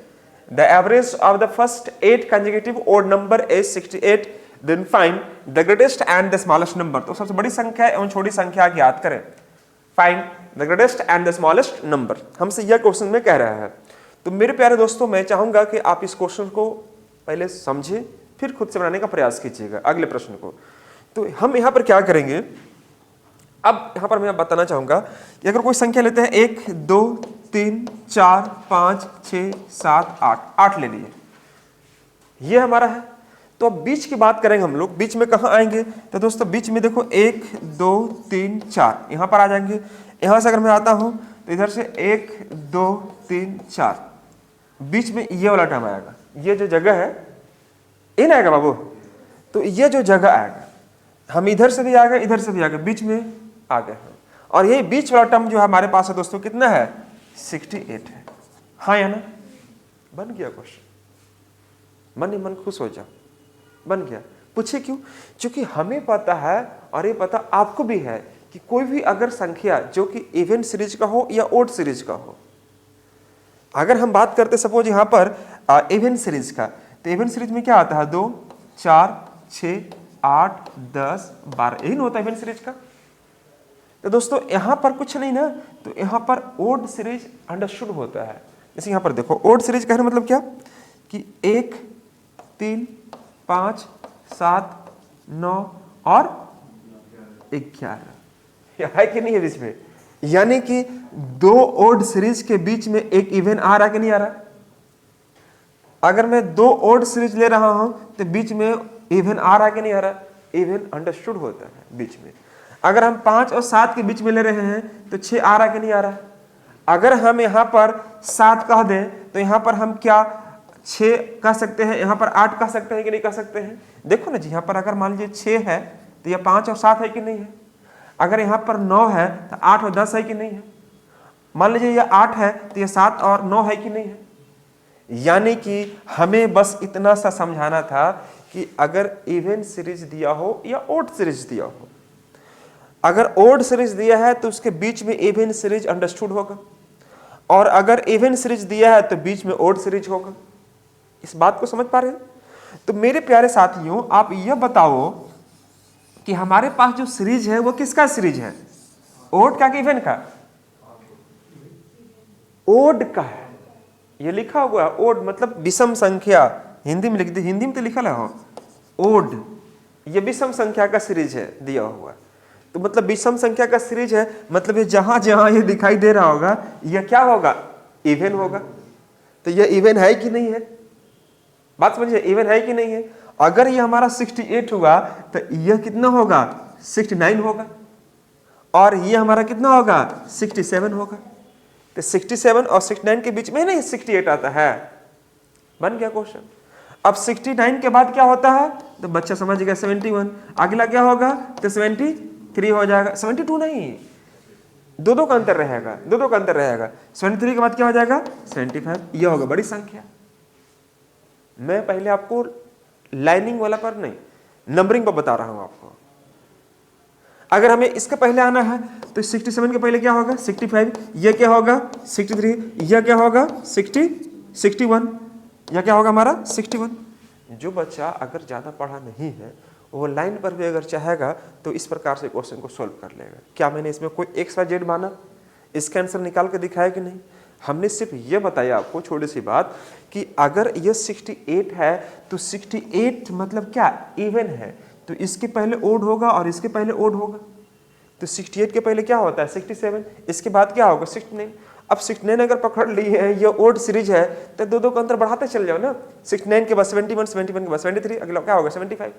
The average of the first 8 consecutive odd number is 68, then find the greatest and the smallest number. तो सबसे बड़ी संख्या एवं छोटी संख्या ज्ञात करें। Find the greatest and the smallest number, हमसे यह क्वेश्चन में कह रहा है। तो मेरे प्यारे दोस्तों, मैं चाहूंगा कि आप इस क्वेश्चन को पहले समझें, फिर खुद से बनाने का प्रयास कीजिएगा अगले प्रश्न को। तो हम यहां पर क्या करेंगे, अब यहां पर मैं बताना चाहूंगा कि अगर कोई संख्या लेते हैं 1 2 3 4 5 6 7 8 ले लिए, ये हमारा है। तो अब बीच की बात करेंगे हम लोग, बीच में कहां आएंगे? तो दोस्तों बीच में देखो 1 2 3 4 यहां पर आ जाएंगे। यहां से अगर मैं आता हूं तो इधर से 1 2 3 4, बीच में ये वाला टर्म आएगा। ये जो जगह है इन आएगा बाबू, तो ये जो जगह आएगा, हम इधर से भी आ गए इधर से भी आ गए, बीच में आ गए हैं। और ये बीच वाला टर्म जो हमारे पास है दोस्तों कितना है? 68 है। हाँ या ना? बन गया क्वेश्चन, मन ही मन खुश हो जाओ, बन गया। पूछे क्यों? क्योंकि हमें पता है और ये पता आपको भी है कि कोई भी अगर संख्या जो कि इवन सीरीज का हो या ओड सीरीज का हो, अगर हम बात करते सपोज यहां पर इवन सीरीज का, तो इवन सीरीज में क्या आता है? 2 4 6 8 10 12, यही ना होता है इवन सीरीज का। तो दोस्तों यहां पर कुछ नहीं ना, तो यहां पर ओड सीरीज अंडरस्टूड होता है। जैसे यहां पर देखो ओड सीरीज कहने मतलब क्या कि 1 3 5 7 9 और 11 है कि नहीं है बीच में? यानी कि 2 ओड सीरीज के बीच में एक इवन आ रहा कि नहीं आ रहा? अगर मैं 2 ओड सीरीज ले रहा हूं तो बीच में इवन आ रहा कि नहीं आ रहा? इवन अंडरस्टूड होता है बीच में। अगर हम 5 और 7 के बीच में ले रहे हैं तो 6 आ रहा कि नहीं आ रहा? अगर हम यहाँ पर 7 कह दें तो यहाँ पर हम क्या 6 कह सकते हैं, यहाँ पर 8 कह सकते हैं कि नहीं कह सकते हैं? देखो ना जी, यहाँ पर अगर मान लीजिए 6 है तो यह 5 और 7 है कि नहीं है? अगर यहाँ पर 9 है तो 8 और 10 है कि नहीं है? मान लीजिए यह 8 है तो यह 7 और 9 है कि नहीं है? यानी कि हमें बस इतना सा समझाना था कि अगर इवन सीरीज दिया हो या ओड सीरीज दिया हो, अगर ओड सीरीज दिया है तो उसके बीच में इवन सीरीज अंडरस्टूड होगा, और अगर इवन सीरीज दिया है तो बीच में ओड सीरीज होगा। इस बात को समझ पा रहे हैं? तो मेरे प्यारे साथियों, आप यह बताओ कि हमारे पास जो सीरीज है वो किसका सीरीज है? ओड का कि इवन का? ओड का है। ये लिखा हुआ है ओड मतलब विषम संख्या, हिंदी में लिख दी, हिंदी में तो लिखा है ओड, ये विषम संख्या का सीरीज है दिया हुआ। तो मतलब विषम संख्या का सीरीज है, मतलब ये जहां जहां ये दिखाई दे रहा होगा यह क्या होगा? इवन होगा। तो यह इवन है कि नहीं है? बात समझिए, इवन है कि नहीं है? अगर ये हमारा 68 हुआ तो यह कितना होगा? 69 होगा, और ये हमारा कितना होगा? 67 होगा। तो 67 और 69 के बीच में नहीं 68 आता है। बन गया क्वेश्चन। अब 69 के बाद क्या होता है? तो बच्चा समझ गया 71। अगला क्या होगा? तो 73 हो जाएगा, 72 नहीं, दो का अंतर रहेगा, दो का अंतर रहेगा। 73 के बाद क्या हो जाएगा? 75। यह होगा बड़ी संख्या। मैं पहले आपको लाइनिंग वाला पर नहीं, नंबरिंग पर बता रहा हूं आपको। अगर हमें इसके पहले आना है तो 67 के पहले क्या होगा 65, ये क्या होगा 63, यह क्या होगा 61, यह क्या होगा हमारा 61। जो बच्चा अगर ज़्यादा पढ़ा नहीं है वो लाइन पर भी अगर चाहेगा तो इस प्रकार से क्वेश्चन को सोल्व कर लेगा। क्या मैंने इसमें कोई XYZ माना, इसका आंसर निकाल के दिखाया कि नहीं? हमने सिर्फ ये बताया आपको छोटी सी बात कि अगर ये 68 है तो 68 मतलब क्या इवन है, तो इसके पहले ओड होगा और इसके पहले ओड होगा। तो 68 के पहले क्या होता है 67, इसके बाद क्या होगा 69। अब 69 अगर पकड़ ली है, ये ओड सीरीज है, तो दो का अंतर बढ़ाते चल जाओ ना। 69 के बाद 71, 71 के बाद 73, अगला क्या होगा 75।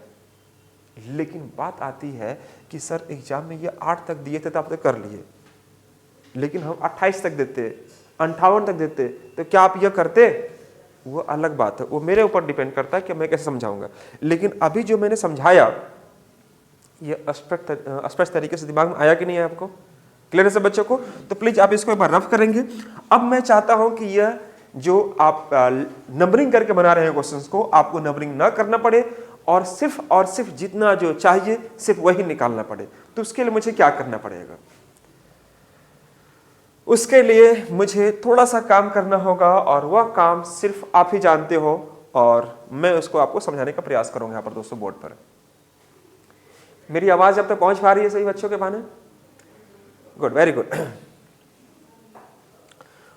लेकिन बात आती है कि सर एग्जाम में ये 8 तक दिए थे तो आप तो कर लिए, लेकिन हम 28 तक देते, 58 तक देते, तो क्या आप यह करते? वो अलग बात है, वो मेरे ऊपर डिपेंड करता है कि मैं कैसे समझाऊंगा। लेकिन अभी जो मैंने समझाया ये स्पष्ट तरीके से दिमाग में आया कि नहीं है आपको? क्लियर है सब बच्चों को? तो प्लीज आप इसको एक बार रफ करेंगे। अब मैं चाहता हूं कि यह जो आप नंबरिंग करके बना रहे हैं क्वेश्चंस को, आपको नंबरिंग ना करना पड़े और सिर्फ जितना जो चाहिए सिर्फ वही निकालना पड़े। तो उसके लिए मुझे क्या करना पड़ेगा? उसके लिए मुझे थोड़ा सा काम करना होगा और वह काम सिर्फ आप ही जानते हो और मैं उसको आपको समझाने का प्रयास करूंगा यहाँ पर दोस्तों बोर्ड पर। मेरी आवाज अब तक पहुंच पा रही है सही बच्चों के पाने? Good, very good.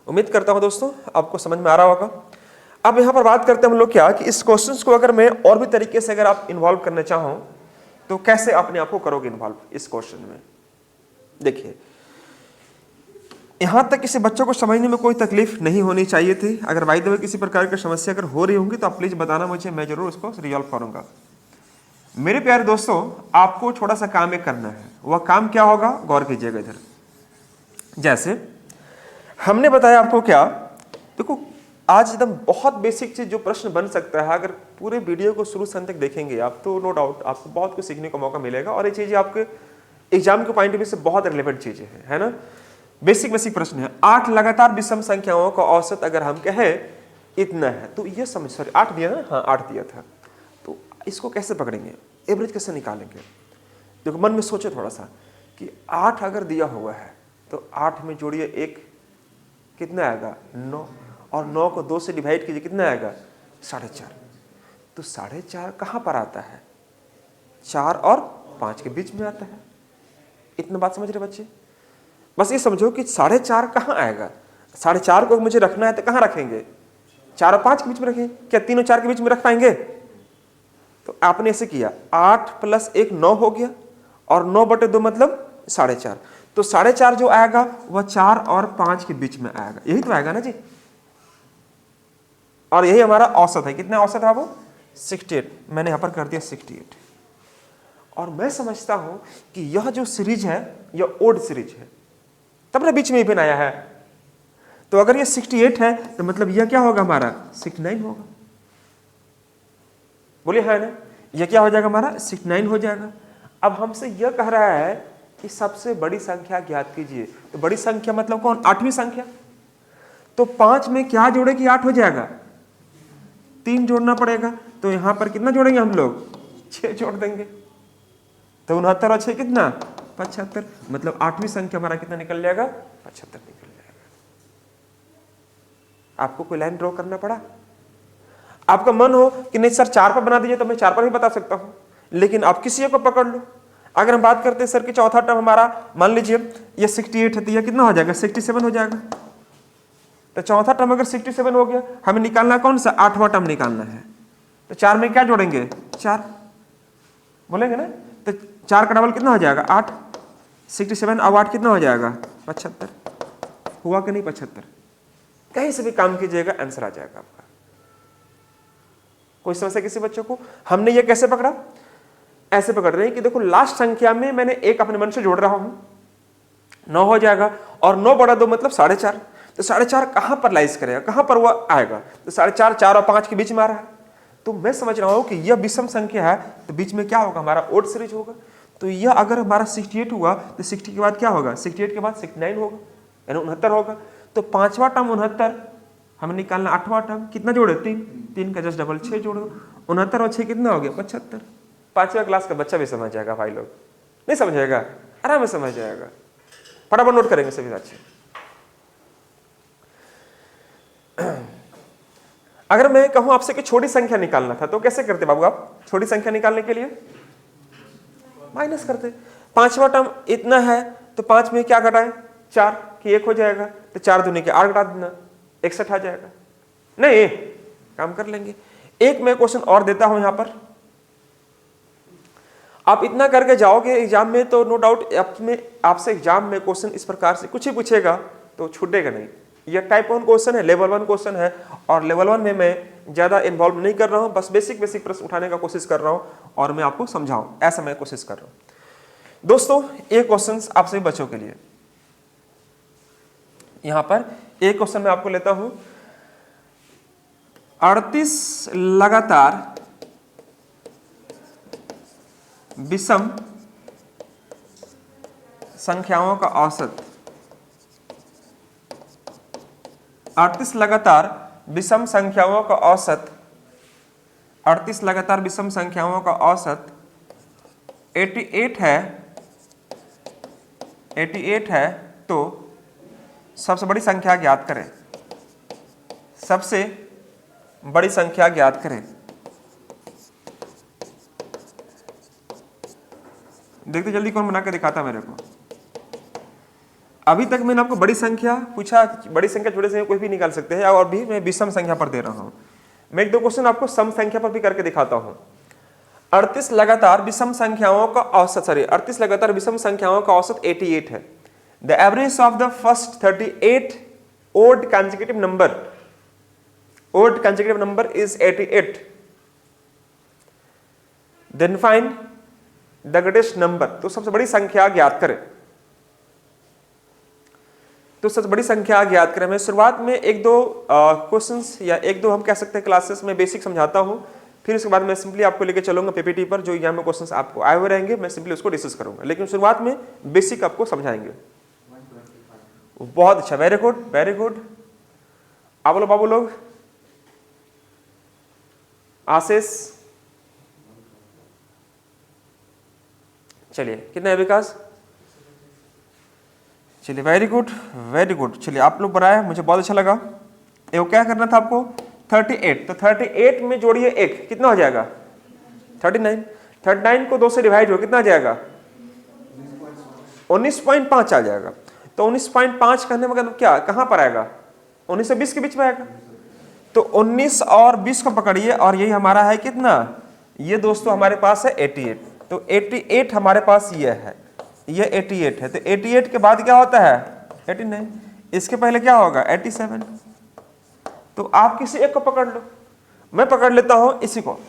उम्मीद करता हूं दोस्तों आपको समझ में आ रहा होगा। अब यहां पर बात करते हैं हम लोग क्या कि इस क्वेश्चंस को अगर मैं और भी तरीके से अगर आप इन्वॉल्व करना चाहो तो कैसे अपने आप को करोगे इन्वॉल्व इस क्वेश्चन में? देखिए, यहां तक किसी बच्चों को समझने में कोई तकलीफ नहीं होनी चाहिए थी। अगर बाय द वे किसी प्रकार की समस्या अगर हो रही होंगी तो आप प्लीज बताना मुझे, मैं जरूर उसको रिजॉल्व करूंगा। मेरे प्यारे दोस्तों, आपको थोड़ा सा काम एक करना है। वह काम क्या होगा? गौर कीजिएगा इधर। जैसे हमने बताया आपको क्या, देखो आज एकदम बहुत बेसिक चीज जो प्रश्न बन सकता है, अगर पूरे वीडियो को शुरू से अंत तक देखेंगे आप तो नो डाउट आपको बहुत कुछ सीखने का मौका मिलेगा और ये चीजें आपके एग्जाम के पॉइंट ऑफ व्यू से बहुत रिलेवेंट चीजें हैं, है ना। बेसिक प्रश्न है, 8 लगातार विषम संख्याओं का औसत अगर हम कहें इतना है तो ये समझ, सॉरी 8 दिया ना, हाँ 8 दिया था, तो इसको कैसे पकड़ेंगे, एवरेज कैसे निकालेंगे? देखो मन में सोचो थोड़ा सा कि 8 अगर दिया हुआ है तो 8 में जोड़िए 1, कितना आएगा 9, और 9 को 2 से डिवाइड कीजिए, कितना आएगा 4.5। तो 4.5 कहां पर आता है? 4 और 5 के बीच में आता है। इतना बात समझ रहे बच्चे? बस ये समझो कि 4.5 कहां आएगा। 4.5 को मुझे रखना है तो कहां रखेंगे? 4 और 5 के बीच में रखें। क्या 3 और 4 के बीच में रख पाएंगे? तो आपने ऐसे किया, 8 + 1 9 हो गया और 9/2 मतलब 4.5। तो 4.5 जो आएगा वह 4 और 5 के बीच में आएगा, यही तो आएगा ना जी। और यही हमारा औसत है। कितना औसत है वो? 68। मैंने यहां पर कर दिया 68। और मैं समझता हूं कि यह जो सीरीज है यह ओड सीरीज है, तब ना बीच में इवन आया है। तो अगर यह 68 है तो मतलब यह क्या होगा हमारा 69 होगा। बोलिए है ना, यह क्या हो जाएगा हमारा 69 हो जाएगा। अब हमसे यह कह रहा है कि सबसे बड़ी संख्या ज्ञात कीजिए। तो बड़ी संख्या मतलब कौन? 8वीं संख्या। तो 5 में क्या जोड़े कि 8 हो जाएगा? 3 जोड़ना पड़ेगा। तो यहां पर कितना जोड़ेंगे हम लोग? 6 जोड़ देंगे। तो 69 और 6 कितना? 75। मतलब 8वीं संख्या हमारा कितना निकल जाएगा? 75 निकल जाएगा। आपको कोई लाइन ड्रॉ करना पड़ा? आपका मन हो कि नहीं सर 4 पर बना दीजिए तो मैं 4 पर भी बता सकता हूं, लेकिन आप किसी एक को पकड़ लो। अगर हम बात करते हैं सर कि चौथा टर्म हमारा मान लीजिए ये 68 है तो यह कितना हो जाएगा? 67 हो जाएगा। तो चौथा टर्म अगर 67 हो गया, हमें निकालना कौन सा? 8वां टर्म निकालना है। तो 4 में क्या जोड़ेंगे? 4 बोलेंगे ना। तो 4 का डबल कितना हो जाएगा? 8। 67 अब 8 कितना हो जाएगा? 75। हुआ कि नहीं 75? कहीं से भी काम कीजिएगा आंसर आ जाएगा आपका। कोई समस्या किसी बच्चों को? हमने ये कैसे पकड़ा? ऐसे पकड़ रहे हैं कि देखो लास्ट संख्या में मैंने 1 अपने मन से जोड़ रहा हूं, 9 हो जाएगा और 9/2 मतलब 4.5। तो 4.5 कहां पर लाइज करेगा, कहां पर वो आएगा? तो 4.5 4 और 5 के बीच में आ रहा है। तो मैं समझ रहा हूं कि यह विषम संख्या है तो बीच में क्या होगा? हमारा ओड सीरीज होगा। तो यह अगर हमारा 68 हुआ तो 60 के बाद क्या होगा? 68 के बाद 69 होगा, यानी 69 होगा। तो 5वां टर्म 69, हमें निकालना 8वां टर्म, कितना जोड़े? 3 का जस्ट डबल 6 जोड़ो। 69 और 6 कितना हो गया? 75। 5वीं क्लास का बच्चा भी समझ जाएगा भाई लोग, नहीं समझेगा? आराम से समझ जाएगा, फटाफट नोट करेंगे सभी साथी। अगर मैं कहूं आपसे कि छोटी संख्या निकालना था तो कैसे करते बाबू आप? छोटी संख्या निकालने के लिए माइनस करते। 5वां टर्म इतना है तो 5 में क्या घटाएं? 4 कि 1 हो जाएगा, तो 4 दूनी के 8 घटा देना, 61 आ जाएगा। नहीं, काम कर लेंगे। एक मैं क्वेश्चन और देता हूं यहां पर, आप इतना करके जाओगे एग्जाम में तो नो डाउट आपसे एग्जाम में क्वेश्चन इस प्रकार से कुछ ही पूछेगा तो छूटेगा नहीं। यह टाइप 1 क्वेश्चन है, लेवल 1 क्वेश्चन है, और लेवल 1 में मैं ज्यादा इन्वॉल्व नहीं कर रहा हूं, बस बेसिक प्रश्न उठाने का कोशिश कर रहा हूं और मैं आपको समझाऊं, ऐसा मैं कोशिश कर रहा हूं। दोस्तों ये क्वेश्चन आप सभी बच्चों के लिए, यहां पर एक क्वेश्चन मैं आपको लेता हूं। 38 लगातार विषम संख्याओं का औसत, 38 लगातार विषम संख्याओं का औसत, 38 लगातार विषम संख्याओं का औसत 88 है, 88 है, तो सबसे बड़ी संख्या ज्ञात करें। सबसे बड़ी संख्या ज्ञात करें। देखते जल्दी कौन बना के दिखाता मेरे को। अभी तक मैंने आपको बड़ी संख्या पूछा, बड़ी संख्या छोटे संख्या कोई भी निकाल सकते हैं, और भी मैं विषम संख्या पर दे रहा हूं। मैं एक दो क्वेश्चन आपको सम संख्या पर भी करके दिखाता हूं। 38 लगातार विषम संख्याओं का औसत, 38 लगातार विषम संख्याओं का औसत 88 है। The average of the first 38 odd consecutive number is 88. Then find the greatest number. तो सबसे बड़ी संख्या ज्ञात करें। तो सबसे बड़ी संख्या ज्ञात करें। मैं शुरुआत में एक दो क्वेश्चंस या एक दो हम कह सकते हैं क्लासेस में बेसिक समझाता हूं, फिर उसके बाद मैं सिंपली आपको लेके चलूंगा पीपीटी पर, जो एग्जाम में क्वेश्चंस आपको आए हुए रहेंगे, मैं सिंपली उसको डिस्कस करूंगा, लेकिन शुरुआत में बेसिक आपको समझाएंगे। बहुत अच्छा, वेरी गुड वेरी गुड। आप बोलो बाबू लोग। आशीष, चलिए कितना है विकास? चलिए वेरी गुड वेरी गुड। चलिए आप लोग बनाए, मुझे बहुत अच्छा लगा। ये क्या करना था आपको? 38, तो 38 में जोड़िए 1, कितना हो जाएगा? 39। 39 को 2 से डिवाइड हो कितना आ जाएगा? 19.5 आ जाएगा। तो 19.5 करने मतलब क्या, कहां पर आएगा? 19 से 20 के बीच में आएगा। तो 19 और 20 को पकड़िए, और यही हमारा है कितना? ये दोस्तों हमारे पास है 88। तो 88 हमारे पास ये है, ये 88 है। तो 88 के बाद क्या होता है? 89। इसके पहले क्या होगा? 87। तो आप किसी एक को पकड़ लो, मैं पकड़ लेता हूं इसी को।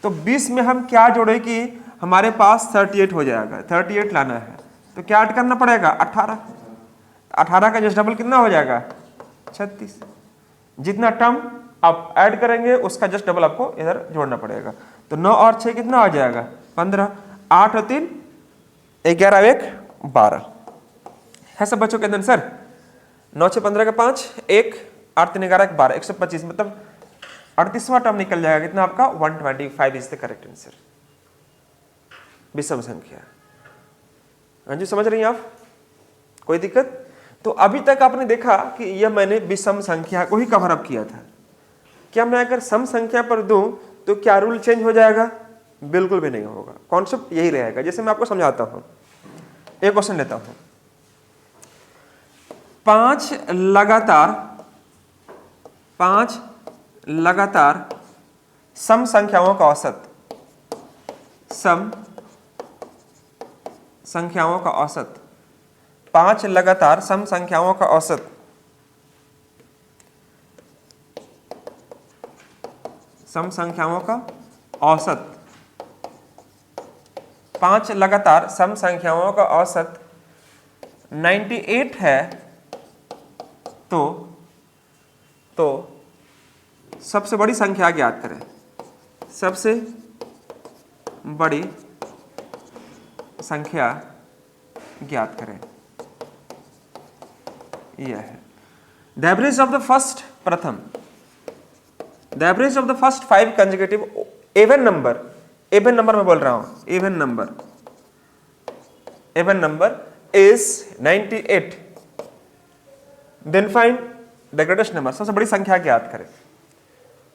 तो 20 में हम क्या जोड़े कि हमारे पास 38 हो जाएगा, 38 लाना है। तो क्या ऐड करना पड़ेगा? 18। 18 का जस्ट डबल कितना हो जाएगा? 36। जितना टर्म आप ऐड करेंगे उसका जस्ट डबल आपको इधर जोड़ना पड़ेगा। तो 9 और 6 कितना हो जाएगा? 15। 8 और 3 11 और 1 12 है सब बच्चों के अंदर सर। 9 6 15 का 5 1 8 3 11 12 125, मतलब 38वां टर्म निकल जाएगा कितना आपका? 125 इज द करेक्ट आंसर। विषम संख्या। हाँ जी, समझ रही हैं आप? कोई दिक्कत? तो अभी तक आपने देखा कि यह मैंने विषम संख्या को ही कवर अप किया था। क्या मैं अगर सम संख्या पर दूं तो क्या रूल चेंज हो जाएगा? बिल्कुल भी नहीं होगा, कॉन्सेप्ट यही रहेगा। जैसे मैं आपको समझाता हूं, एक क्वेश्चन लेता हूं। 5 लगातार सम संख्याओं का औसत, सम संख्याओं का औसत, 5 लगातार सम संख्याओं का औसत, सम संख्याओं का औसत, 5 लगातार सम संख्याओं का औसत 98 है। तो सबसे बड़ी संख्या ज्ञात करें। सबसे बड़ी संख्या ज्ञात करें। यह है the average of the first, प्रथम the average of the first 5 consecutive even number, even number में बोल रहा हूं, even number, even number is 98, then find the greatest number, सबसे बड़ी संख्या ज्ञात करें।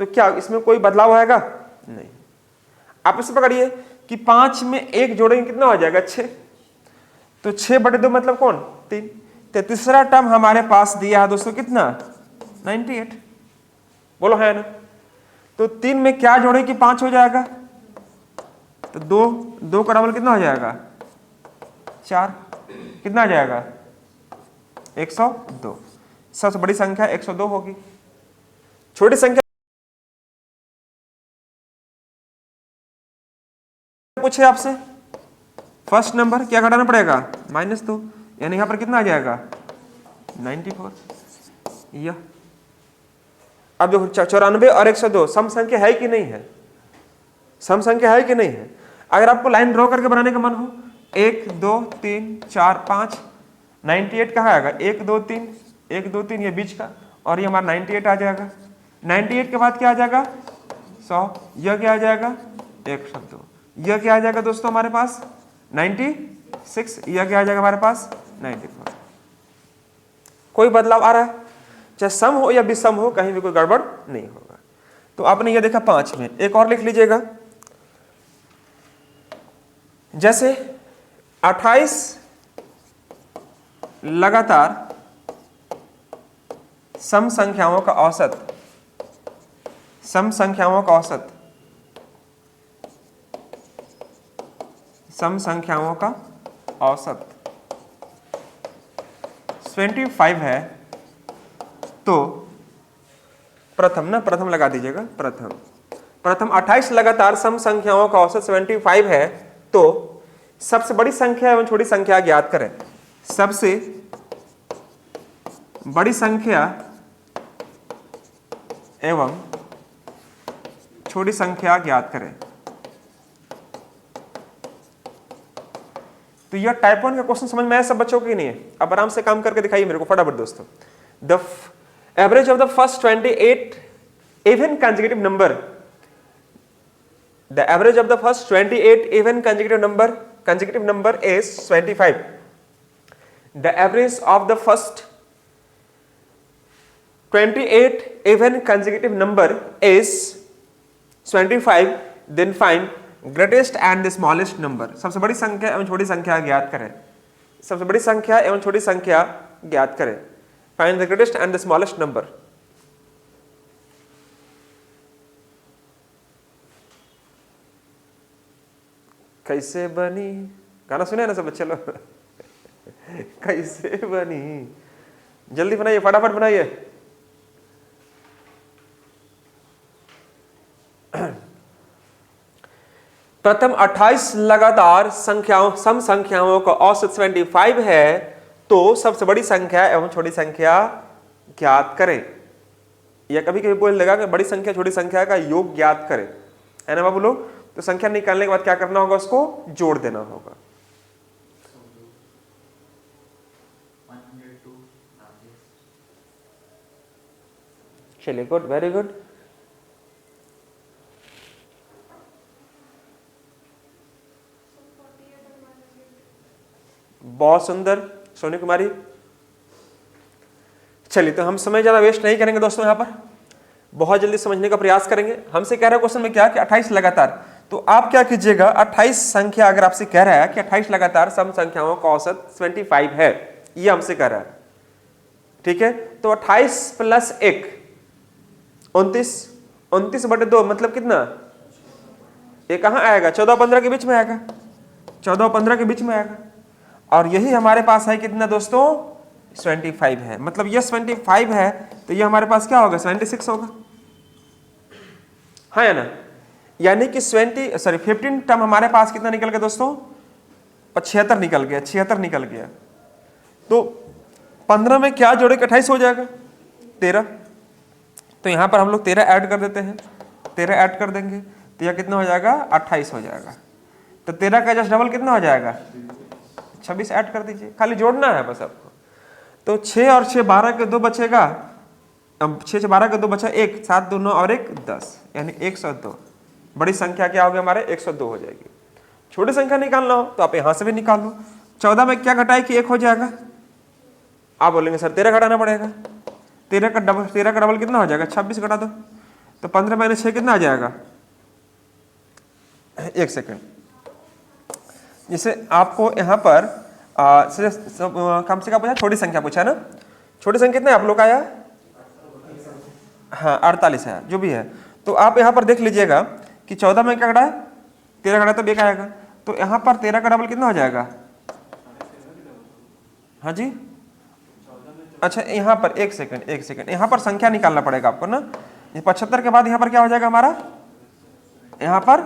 तो क्या इसमें कोई बदलाव आएगा? नहीं। आप इसे पकड़िए कि 5 में 1 जोड़ेंगे कितना हो जाएगा? 6। तो 6/2 मतलब कौन? 3। तो तीसरा टर्म हमारे पास दिया है दोस्तों कितना? 98। बोलो है ना? तो 3 में क्या जोड़े कि 5 हो जाएगा? तो 2 का डबल कितना हो जाएगा? 4। कितना आ जाएगा? 102। सबसे बड़ी संख्या 102 होगी। छोटी संख्या पूछे आपसे, फर्स्ट नंबर क्या घटाना पड़ेगा? -2, यानी यहां पर कितना आ जाएगा? 94। यह अब देखो 94 और 102 सम संख्या है कि नहीं है? सम संख्या है कि नहीं है? अगर आपको लाइन ड्रॉ करके बनाने का मन हो, 1 2 3 4 5, 98 कहाँ आएगा? 1 2 3, 1 2 3 ये बीच का, और ये हमारा 98 आ जाएगा। 98 के बाद क्या आ जाएगा? 100। यह क्या आ जाएगा? 102। यह क्या आ जाएगा दोस्तों हमारे पास? 96। यह क्या आ जाएगा हमारे पास? 94। कोई बदलाव आ रहा है? चाहे सम हो या विषम हो, कहीं भी कोई गड़बड़ नहीं होगा। तो आपने ये देखा 5 में। एक और लिख लीजिएगा, जैसे 28 लगातार सम संख्याओं का औसत, सम संख्याओं का औसत, सम संख्याओं का औसत 25 है, तो प्रथम लगा दीजिएगा। प्रथम 28 लगातार सम संख्याओं का औसत 75 है, तो सबसे बड़ी संख्या एवं छोटी संख्या ज्ञात करें। सबसे बड़ी संख्या एवं छोटी संख्या ज्ञात करें। तो यह टाइप 1 का क्वेश्चन समझ में आया सब बच्चों की? नहीं है? अब आराम से काम करके दिखाइए मेरे को फटाफट दोस्तों। The average of the first 28 even consecutive number, the average of the first 28 even consecutive number is 25. The average of the first 28 even consecutive number is 25. Then find greatest and the smallest number. सबसे बड़ी संख्या एवं छोटी संख्या ज्ञात करें। सबसे बड़ी संख्या एवं छोटी संख्या ज्ञात करें। Find the greatest and the smallest number. कैसे बनी, गाना सुने ना सब बच्चे लोग? कैसे बनी, जल्दी बनाइए, फटाफट बनाइए। प्रथम 28 लगातार संख्याओं, सम संख्याओं का औसत 75 है, तो सबसे बड़ी संख्या एवं छोटी संख्या ज्ञात करें। या कभी कभी बोल लगा कि बड़ी संख्या छोटी संख्या का योग ज्ञात करें, है ना बाबू लोग? तो संख्या निकालने के बाद क्या करना होगा? उसको जोड़ देना होगा। चलिए, गुड, वेरी गुड। बहुत सुंदर सोनी कुमारी। चलिए, तो हम समय ज्यादा वेस्ट नहीं करेंगे दोस्तों, यहां पर बहुत जल्दी समझने का प्रयास करेंगे। हमसे कह रहा है क्वेश्चन में क्या कि 28 लगातार, तो आप क्या कीजिएगा, 28 संख्या अगर आपसे कह रहा है कि 28 लगातार सम संख्याओं का औसत 25 है, ये हमसे कह रहा है, ठीक है? तो 28 + 1 29, 29/2 मतलब कितना? ये कहां आएगा? 14-15 के बीच में आएगा, 14-15 के बीच में आएगा। और यही हमारे पास है कितना दोस्तों? 25 है। मतलब ये 25 है, तो ये हमारे पास क्या होगा? 76 होगा, है ना? यानी कि 15 टर्म हमारे पास कितना निकल गया दोस्तों? 76 निकल गया, 76 निकल गया। तो 15 में क्या जोड़े कि 28 हो जाएगा? 13। तो यहां पर हम लोग 13 ऐड कर देते हैं, 13 ऐड कर देंगे तो यह कितना हो जाएगा? 28 हो जाएगा। तो 13 का जस्ट डबल कितना हो जाएगा? 26 ऐड कर दीजिए, खाली जोड़ना है बस आपको। तो 6 और 6 12 के 2 बचेगा, अब 6 से 12 के 2 बचा 1, 7 2 9 और 1 10, यानी 102। बड़ी संख्या क्या होगी हमारे? 102 हो जाएगी। छोटी संख्या निकालना हो तो आप यहां से भी निकाल लो, 14 में क्या घटाए कि 1 हो जाएगा? आप बोलेंगे सर 13 घटाना पड़ेगा। 13 का डबल कितना हो जाएगा? 26 घटा दो, तो 15 माइनस 6 कितना आ जाएगा? 1 सेकेंड। जैसे आपको यहाँ पर कम से कम पूछा, छोटी संख्या पूछा ना, छोटी संख्या कितना है आप लोग का आया? हाँ 48 है, जो भी है। तो आप यहाँ पर देख लीजिएगा कि 14 में क्या घटा है? 13 घटा तो 1 आएगा, तो यहाँ पर 13 का डबल कितना हो जाएगा? हाँ जी, अच्छा यहाँ पर एक सेकंड, यहाँ पर संख्या निकालना पड़ेगा आपको ना। 75 के बाद यहाँ पर क्या हो जाएगा हमारा? यहाँ पर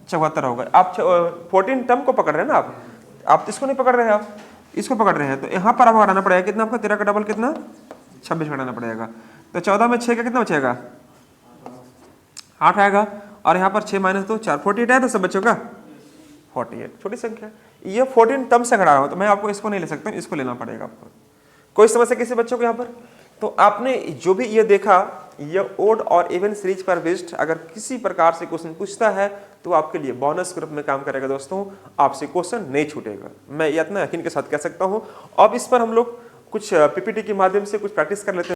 74 होगा। आप 14 टर्म को पकड़ रहे हैं ना, आप इसको नहीं पकड़ रहे हैं, आप इसको पकड़ रहे हैं। तो यहाँ पर आपको घटाना पड़ेगा कितना? आपको 13 का डबल कितना? 26 घटाना पड़ेगा। तो 14 में 6 का कितना बचेगा? 8 आएगा, और यहाँ पर 6 माइनस 2 4, 48 है। तो सब बच्चों का 48, छोटी संख्या। ये 14 टर्म से घटा रहा हूँ, तो मैं आपको इसको नहीं ले सकता, इसको लेना पड़ेगा आपको। कोई समस्या किसी बच्चों को यहाँ पर? तो आपने जो भी ये देखा, ये ओड और इवन सीरीज पर बेस्ड अगर किसी प्रकार से क्वेश्चन पूछता है तो आपके लिए बोनस ग्रुप में काम करेगा दोस्तों, आपसे क्वेश्चन नहीं छूटेगा, मैं इतना यकीन के साथ कह सकता हूँ। अब इस पर हम लोग कुछ पीपीटी के माध्यम से कुछ प्रैक्टिस कर लेते हैं।